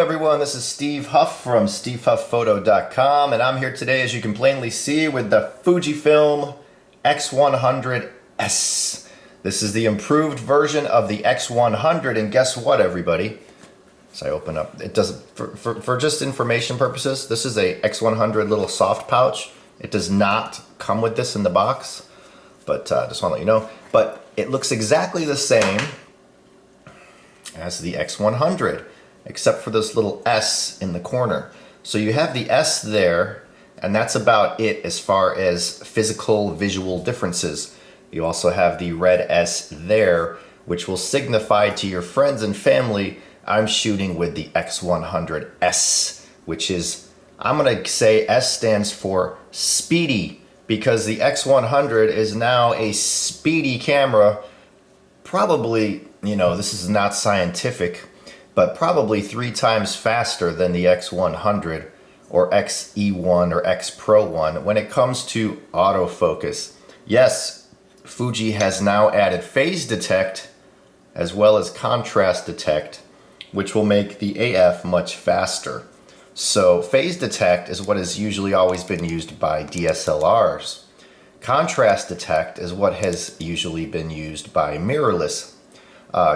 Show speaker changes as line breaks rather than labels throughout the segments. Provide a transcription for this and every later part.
everyone, this is Steve Huff from SteveHuffPhoto.com, and I'm here today, as you can plainly see, with the Fujifilm X100s. This is the improved version of the X100, and guess what, everybody? So I open up, it does, for just information purposes, this is a X100 little soft pouch. It does not come with this in the box, but just want to let you know. But it looks exactly the same as the X100, except for this little S in the corner. So you have the S there, and that's about it as far as physical visual differences. You also have the red S there, which will signify to your friends and family, I'm shooting with the X100S, which is, I'm gonna say S stands for speedy, because the X100 is now a speedy camera. Probably, you know, this is not scientific, but probably 3 times faster than the X100 or XE1 or X Pro 1 when it comes to autofocus. Yes, Fuji has now added phase detect as well as contrast detect, which will make the AF much faster. So phase detect is what has usually always been used by DSLRs. Contrast detect is what has usually been used by mirrorless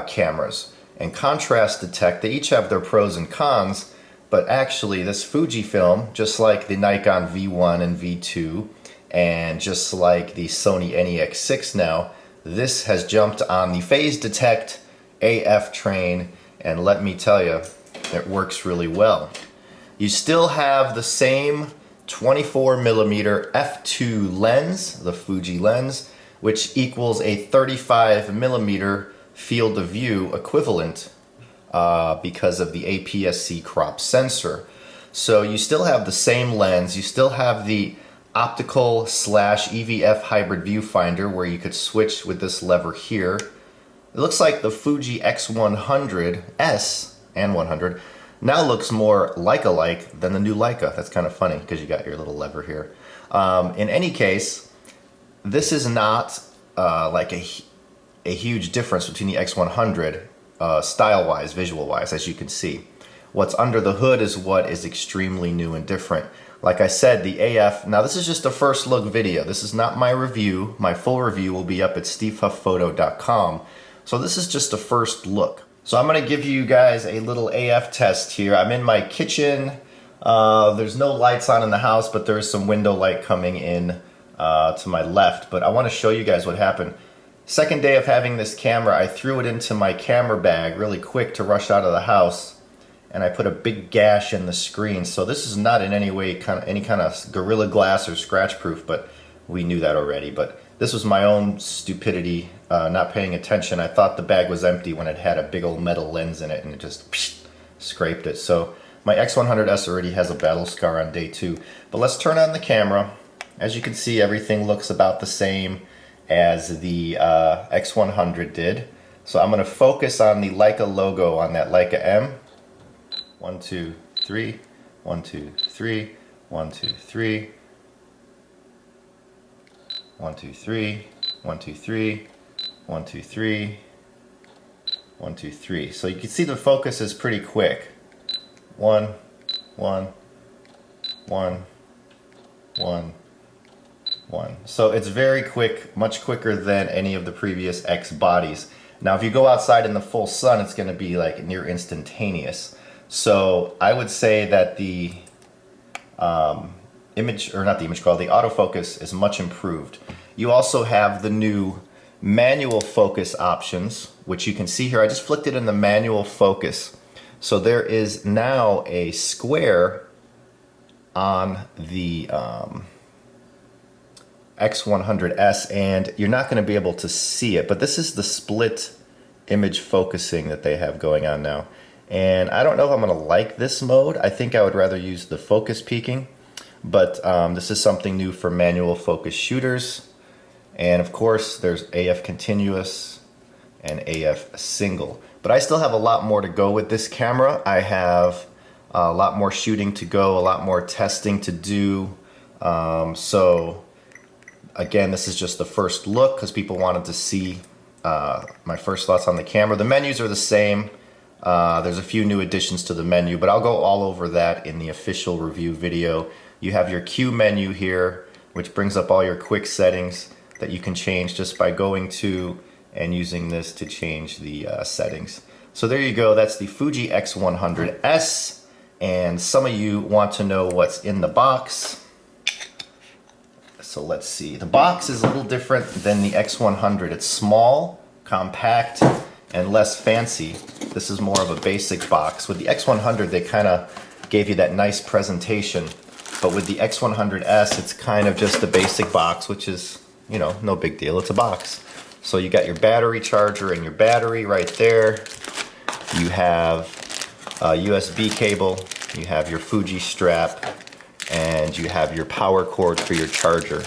cameras. And contrast detect, they each have their pros and cons, but actually this Fujifilm, just like the Nikon V1 and V2, and just like the Sony NEX6 now, this has jumped on the phase detect AF train, and let me tell you, it works really well. You still have the same 24mm f2 lens, the Fuji lens, which equals a 35mm field of view equivalent because of the APS-C crop sensor. So you still have the same lens, you still have the optical / EVF hybrid viewfinder where you could switch with this lever here. It looks like the Fuji X100S and 100 now looks more Leica-like than the new Leica. That's kind of funny because you got your little lever here. In any case, this is not like a huge difference between the X100 style-wise, visual-wise, as you can see. What's under the hood is what is extremely new and different. Like I said, the AF, now this is just a first look video. This is not my review. My full review will be up at SteveHuffPhoto.com. So this is just a first look. So I'm gonna give you guys a little AF test here. I'm in my kitchen. There's no lights on in the house, but there is some window light coming in to my left. But I wanna show you guys what happened. Second day of having this camera, I threw it into my camera bag really quick to rush out of the house, and I put a big gash in the screen. So this is not in any way any kind of Gorilla Glass or scratch proof, but we knew that already. But this was my own stupidity, not paying attention. I thought the bag was empty when it had a big old metal lens in it, and it just scraped it. So my X100S already has a battle scar on day 2. But let's turn on the camera. As you can see, everything looks about the same as the X100 did. So I'm gonna focus on the Leica logo on that Leica M. 1, 2, 3, 1, 2, 3, 1, 2, 3, 1, 2, 3, 1, 2, 3, 1, 2, 3, 1, 2, 3. So you can see the focus is pretty quick. 1, 1, 1, 1, 1. So it's very quick, much quicker than any of the previous X bodies. Now if you go outside in the full sun, it's gonna be like near instantaneous. So I would say that the image, or not the image quality, the autofocus is much improved. You also have the new manual focus options, which you can see here. I just flicked it in the manual focus. So there is now a square on the X100S, and you're not going to be able to see it, but this is the split image focusing that they have going on now. And I don't know if I'm going to like this mode. I think I would rather use the focus peaking, but this is something new for manual focus shooters. And of course there's AF continuous and AF single. But I still have a lot more to go with this camera. I have a lot more shooting to go, a lot more testing to do. So again, this is just the first look because people wanted to see my first thoughts on the camera. The menus are the same. There's a few new additions to the menu, but I'll go all over that in the official review video. You have your Q menu here, which brings up all your quick settings that you can change just by going to and using this to change the settings. So there you go, that's the Fuji X100s, and some of you want to know what's in the box. So let's see, the box is a little different than the X100. It's small, compact, and less fancy. This is more of a basic box. With the X100, they kind of gave you that nice presentation, but with the X100s, it's kind of just a basic box, which is, you know, no big deal. It's a box. So you got your battery charger and your battery right there. You have a USB cable, you have your Fuji strap, and you have your power cord for your charger.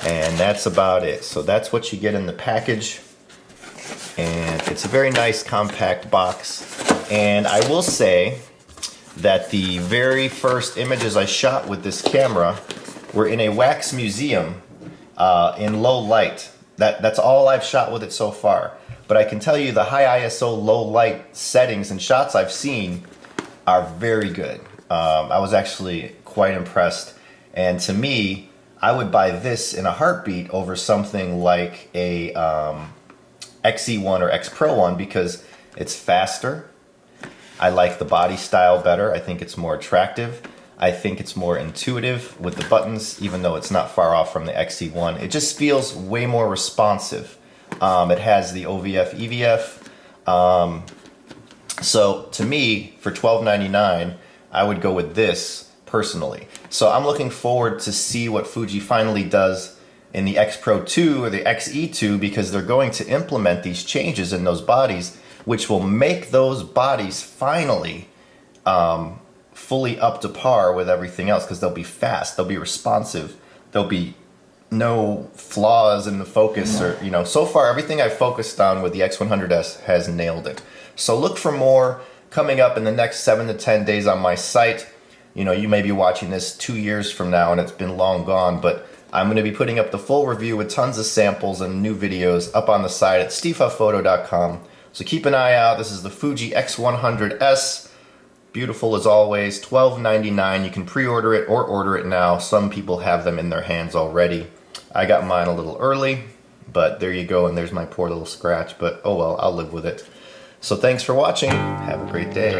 And that's about it. So that's what you get in the package. And it's a very nice compact box. And I will say that the very first images I shot with this camera were in a wax museum in low light. That's all I've shot with it so far. But I can tell you the high ISO low light settings and shots I've seen are very good. I was actually quite impressed. And to me, I would buy this in a heartbeat over something like a XE1 or X Pro one because it's faster. I like the body style better. I think it's more attractive. I think it's more intuitive with the buttons, even though it's not far off from the XE1. It just feels way more responsive. It has the OVF, EVF. So to me, for $12.99, I would go with this personally. So I'm looking forward to see what Fuji finally does in the X Pro 2 or the XE2, because they're going to implement these changes in those bodies, which will make those bodies finally fully up to par with everything else, because they'll be fast, they'll be responsive, there'll be no flaws in the focus, or, you know, so far everything I've focused on with the X100s has nailed it. So look for more coming up in the next 7 to 10 days on my site. You know, you may be watching this 2 years from now and it's been long gone, but I'm going to be putting up the full review with tons of samples and new videos up on the site at stevehufpphoto.com. So keep an eye out. This is the Fuji X100s. Beautiful as always, $12.99. You can pre-order it or order it now. Some people have them in their hands already. I got mine a little early, but there you go, and there's my poor little scratch, but oh well, I'll live with it. So thanks for watching. Have a great day.